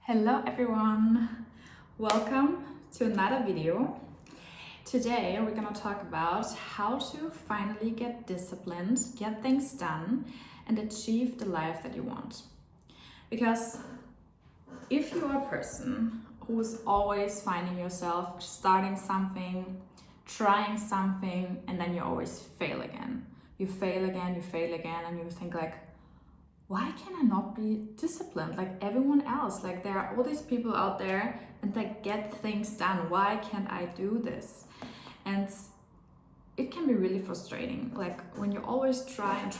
Hello everyone, welcome to another video. Today we're gonna talk about how to finally get disciplined, get things done, and achieve the life that you want. Because if you are a person who's always finding yourself starting something, trying something, and then you always fail again. You fail again, and you think like, why can I not be disciplined like everyone else? Like there are all these people out there and they get things done. Why can't I do this? And it can be really frustrating. Like when you always try and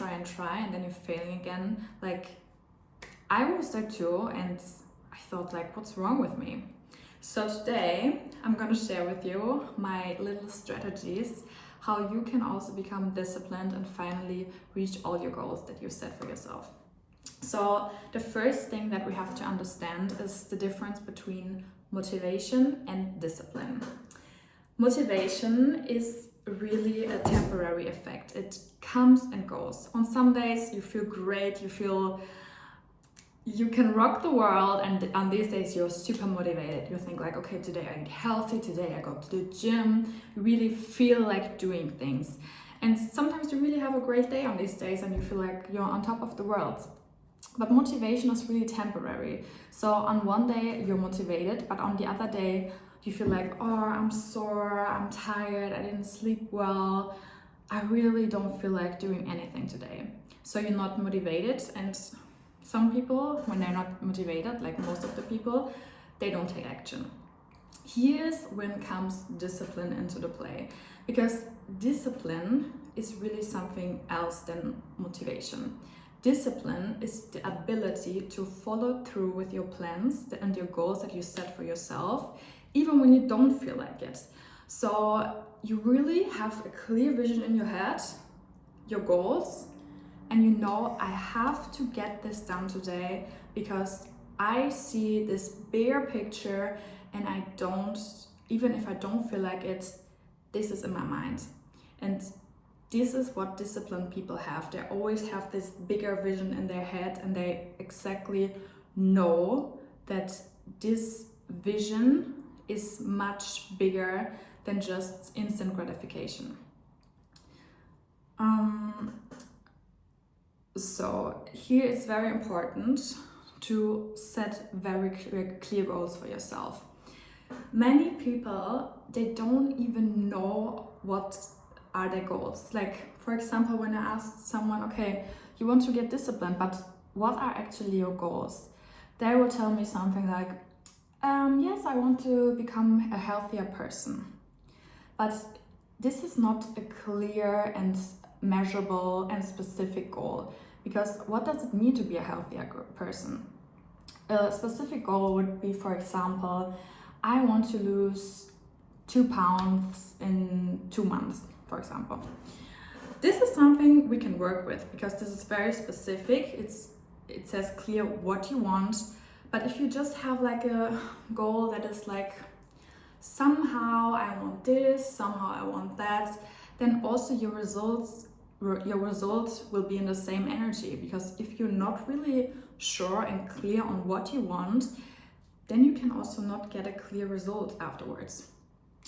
then you're failing again. Like I was there too and I thought like, what's wrong with me? So today I'm gonna share with you my little strategies how you can also become disciplined and finally reach all your goals that you set for yourself. So the first thing that we have to understand is the difference between motivation and discipline. Motivation is really a temporary effect. It comes and goes. On some days you feel great, you feel you can rock the world, and on these days you're super motivated. You think like, okay, today I eat healthy, today I go to the gym. You really feel like doing things. And sometimes you really have a great day on these days and you feel like you're on top of the world. But motivation is really temporary. So on one day you're motivated, but on the other day you feel like, oh, I'm sore, I'm tired, I didn't sleep well, I really don't feel like doing anything today. So you're not motivated, and some people, when they're not motivated, like most of the people, they don't take action. Here's when comes discipline into the play, because discipline is really something else than motivation. Discipline is the ability to follow through with your plans and your goals that you set for yourself, even when you don't feel like it. So you really have a clear vision in your head, your goals, and you know, I have to get this done today because I see this bigger picture, and I don't, even if I don't feel like it, this is in my mind. And this is what disciplined people have. They always have this bigger vision in their head, and they exactly know that this vision is much bigger than just instant gratification. So here it's very important to set very clear goals for yourself. Many people, they don't even know what are their goals. Like, for example, when I ask someone, okay, you want to get disciplined, but what are actually your goals? They will tell me something like, yes, I want to become a healthier person. But this is not a clear and measurable and specific goal, because what does it mean to be a healthier person? A specific goal would be, for example, I want to lose 2 pounds in 2 months, for example. This is something we can work with because this is very specific. It says clear what you want. But if you just have like a goal that is like, somehow I want this, somehow I want that, then also your results will be in the same energy. Because if you're not really sure and clear on what you want, then you can also not get a clear result afterwards.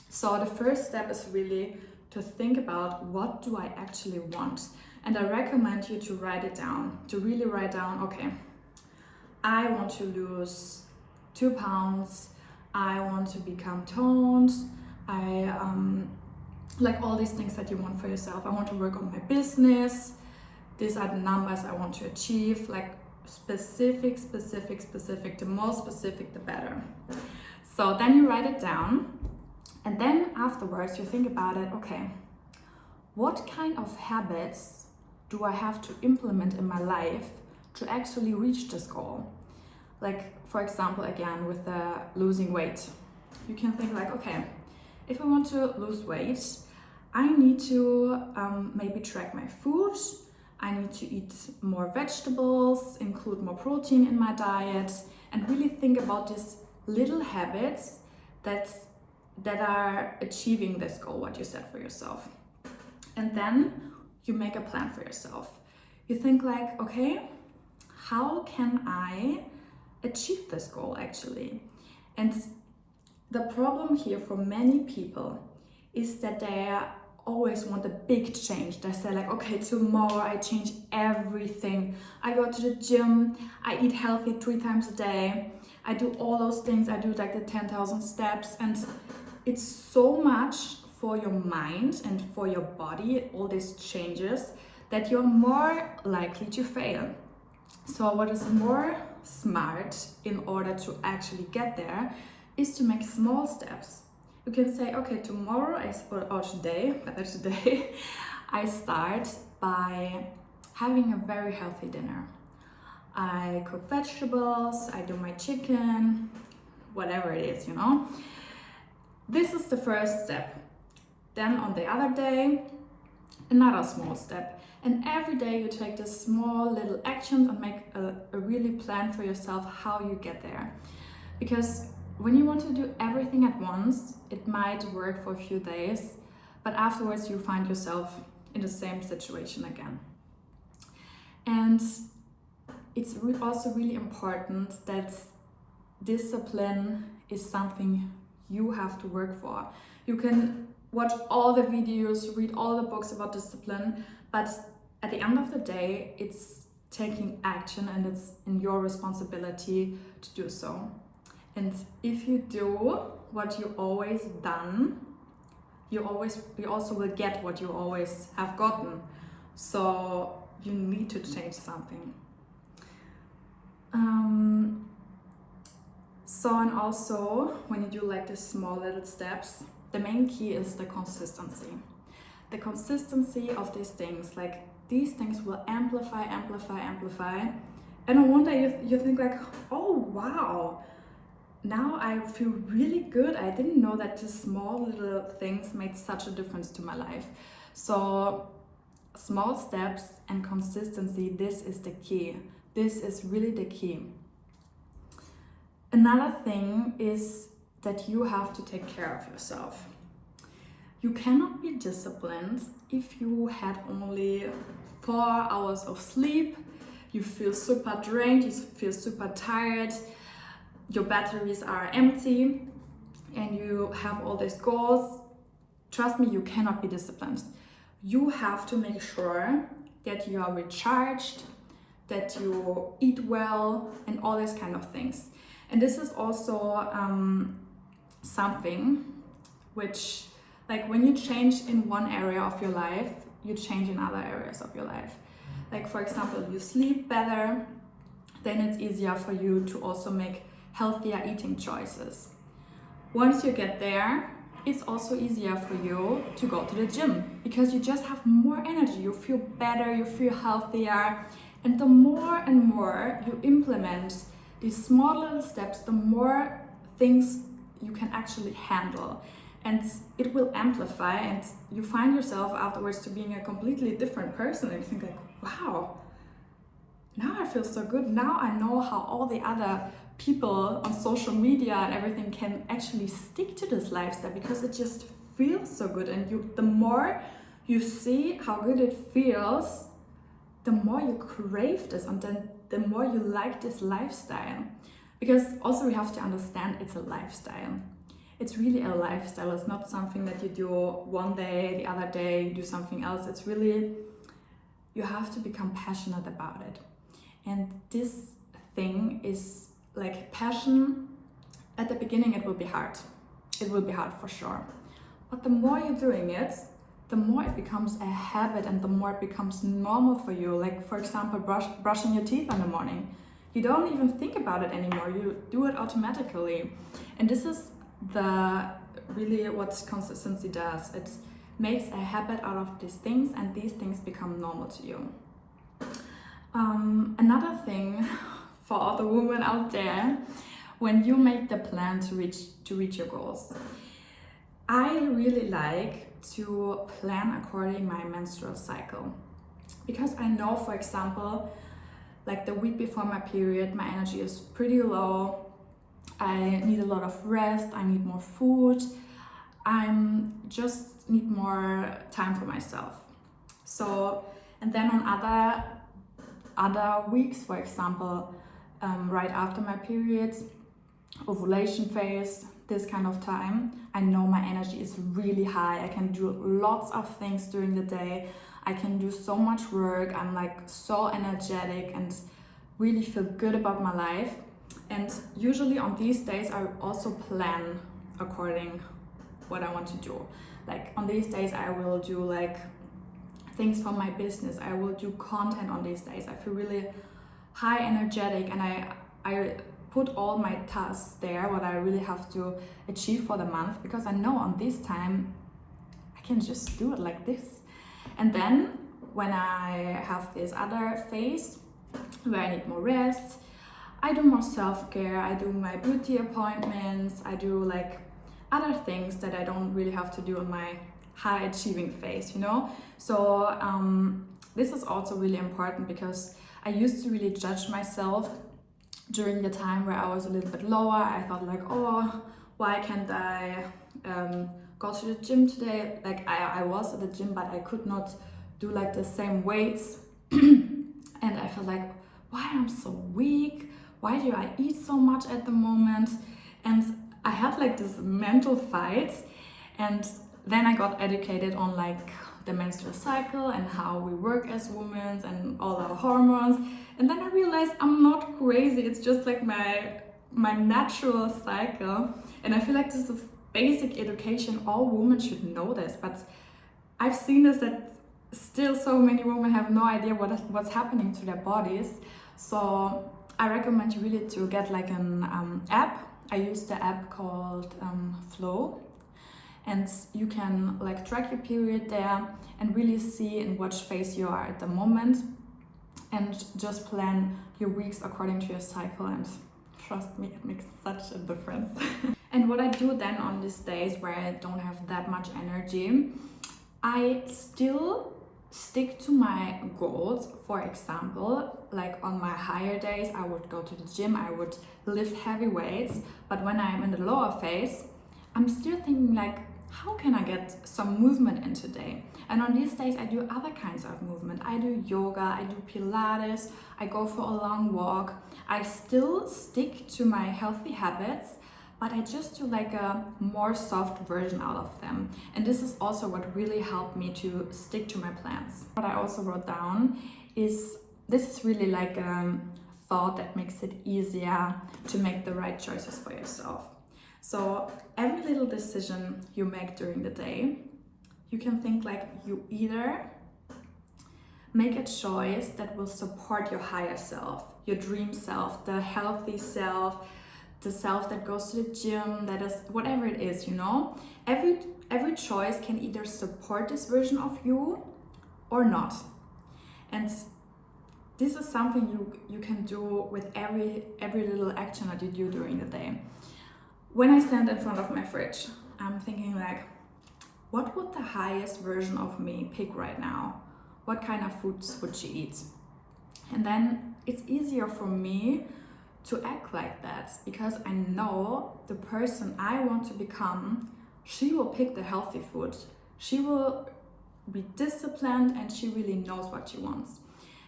So the first step is really to think about, what do I actually want? And I recommend you to write it down, to really write down, okay, I want to lose 2 pounds, I want to become toned, I like all these things that you want for yourself. I want to work on my business, these are the numbers I want to achieve, like specific, the more specific the better. So then you write it down, and then afterwards you think about it, okay, what kind of habits do I have to implement in my life to actually reach this goal? Like, for example, again, with the losing weight, you can think like, okay, if I want to lose weight, I need to maybe track my food, I need to eat more vegetables, include more protein in my diet, and really think about these little habits that are achieving this goal, what you set for yourself. And then you make a plan for yourself. You think like, okay, how can I achieve this goal actually. And the problem here for many people is that they always want a big change. They say like, okay, tomorrow I change everything. I go to the gym, I eat healthy 3 times a day, I do all those things, I do like the 10,000 steps, and it's so much for your mind and for your body, all these changes, that you're more likely to fail. So what is more smart in order to actually get there is to make small steps. You can say, okay, tomorrow or today, I start by having a very healthy dinner. I cook vegetables, I do my chicken, whatever it is, you know. This is the first step. Then on the other day, another small step. And every day you take this small little actions and make a really plan for yourself how you get there. Because when you want to do everything at once, it might work for a few days, but afterwards you find yourself in the same situation again. And it's also really important that discipline is something you have to work for. You can watch all the videos, read all the books about discipline, but at the end of the day, it's taking action and it's in your responsibility to do so. And if you do what you always done, you also will get what you always have gotten. So you need to change something. And also when you do like the small little steps, the main key is the consistency. The consistency of these things, like these things will amplify. And on one day you think like, oh wow, now I feel really good. I didn't know that these small little things made such a difference to my life. So small steps and consistency, this is the key. This is really the key. Another thing is that you have to take care of yourself. You cannot be disciplined if you had only 4 hours of sleep, you feel super drained, you feel super tired, your batteries are empty, and you have all these goals. Trust me, you cannot be disciplined. You have to make sure that you are recharged, that you eat well, and all these kind of things. And this is also something which, like when you change in one area of your life, you change in other areas of your life. Like for example, you sleep better, then it's easier for you to also make healthier eating choices. Once you get there, it's also easier for you to go to the gym because you just have more energy, you feel better, you feel healthier. And the more and more you implement these small little steps, the more things you can actually handle. And it will amplify, and you find yourself afterwards to being a completely different person. And you think like, wow, now I feel so good. Now I know how all the other people on social media and everything can actually stick to this lifestyle because it just feels so good. And the more you see how good it feels, the more you crave this, and then the more you like this lifestyle. Because also we have to understand it's a lifestyle. It's really a lifestyle. It's not something that you do one day, the other day you do something else. It's really, you have to become passionate about it. And this thing is like passion. At the beginning it will be hard. It will be hard for sure. But the more you're doing it, the more it becomes a habit and the more it becomes normal for you. Like for example, brushing your teeth in the morning. You don't even think about it anymore. You do it automatically. And this is really what consistency does. It makes a habit out of these things, and these things become normal to you. Another thing for all the women out there, when you make the plan to reach your goals, I really like to plan according my menstrual cycle, because I know, for example, like the week before my period, my energy is pretty low. I need a lot of rest, I need more food, I just need more time for myself. So, and then on other weeks, for example, right after my periods, ovulation phase, this kind of time, I know my energy is really high. I can do lots of things during the day. I can do so much work. I'm like so energetic and really feel good about my life. And usually on these days, I also plan according what I want to do. Like on these days, I will do like things for my business. I will do content on these days. I feel really high energetic, and I put all my tasks there, what I really have to achieve for the month, because I know on this time I can just do it like this. And then when I have this other phase where I need more rest, I do more self-care, I do my beauty appointments, I do like other things that I don't really have to do in my high achieving phase, you know? So this is also really important, because I used to really judge myself during the time where I was a little bit lower. I thought like, oh, why can't I go to the gym today? Like I was at the gym, but I could not do like the same weights. And I felt like, why am I so weak? Why do I eat so much at the moment? And I had like this mental fight. And then I got educated on like the menstrual cycle and how we work as women and all our hormones. And then I realized I'm not crazy. It's just like my natural cycle. And I feel like this is basic education. All women should know this. But I've seen this that still so many women have no idea what's happening to their bodies. So I recommend you really to get like an app. I use the app called Flow. And you can like track your period there and really see in which phase you are at the moment, and just plan your weeks according to your cycle. And trust me, it makes such a difference. And what I do then on these days where I don't have that much energy, I still stick to my goals. For example, like on my higher days, I would go to the gym, I would lift heavy weights. But when I'm in the lower phase, I'm still thinking like, how can I get some movement in today? And on these days, I do other kinds of movement. I do yoga, I do Pilates, I go for a long walk. I still stick to my healthy habits, but I just do like a more soft version out of them. And this is also what really helped me to stick to my plans. What I also wrote down is, this is really like a thought that makes it easier to make the right choices for yourself. So every little decision you make during the day, you can think like you either make a choice that will support your higher self, your dream self, the healthy self, the self that goes to the gym, that is whatever it is, you know. Every choice can either support this version of you or not. And this is something you can do with every little action that you do during the day. When I stand in front of my fridge, I'm thinking like, what would the highest version of me pick right now? What kind of foods would she eat? And then it's easier for me to act like that, because I know the person I want to become, she will pick the healthy food. She will be disciplined and she really knows what she wants.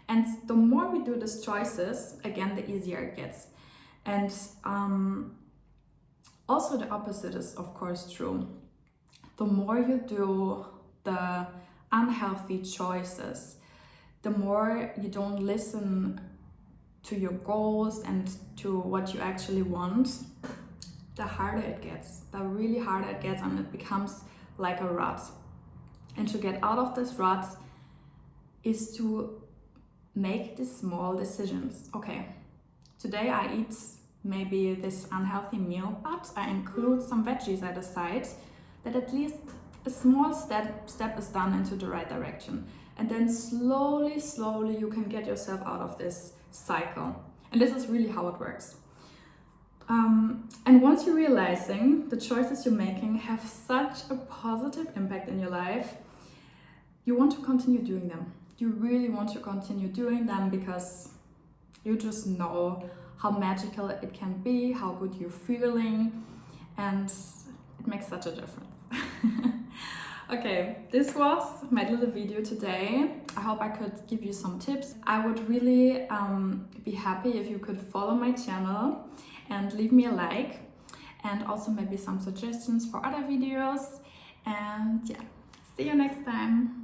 And the more we do these choices, again, the easier it gets. And also the opposite is of course true. The more you do the unhealthy choices, the more you don't listen to your goals and to what you actually want, the harder it gets, the really harder it gets, and it becomes like a rut. And to get out of this rut is to make these small decisions. Okay, today I eat maybe this unhealthy meal, but I include some veggies at the side, that at least a small step is done into the right direction. And then slowly you can get yourself out of this cycle. And this is really how it works. And once you're realizing the choices you're making have such a positive impact in your life, you want to continue doing them. You really want to continue doing them, because you just know how magical it can be, how good you're feeling, and it makes such a difference. Okay, this was my little video today. I hope I could give you some tips. I would really be happy if you could follow my channel and leave me a like, and also maybe some suggestions for other videos. And yeah, see you next time.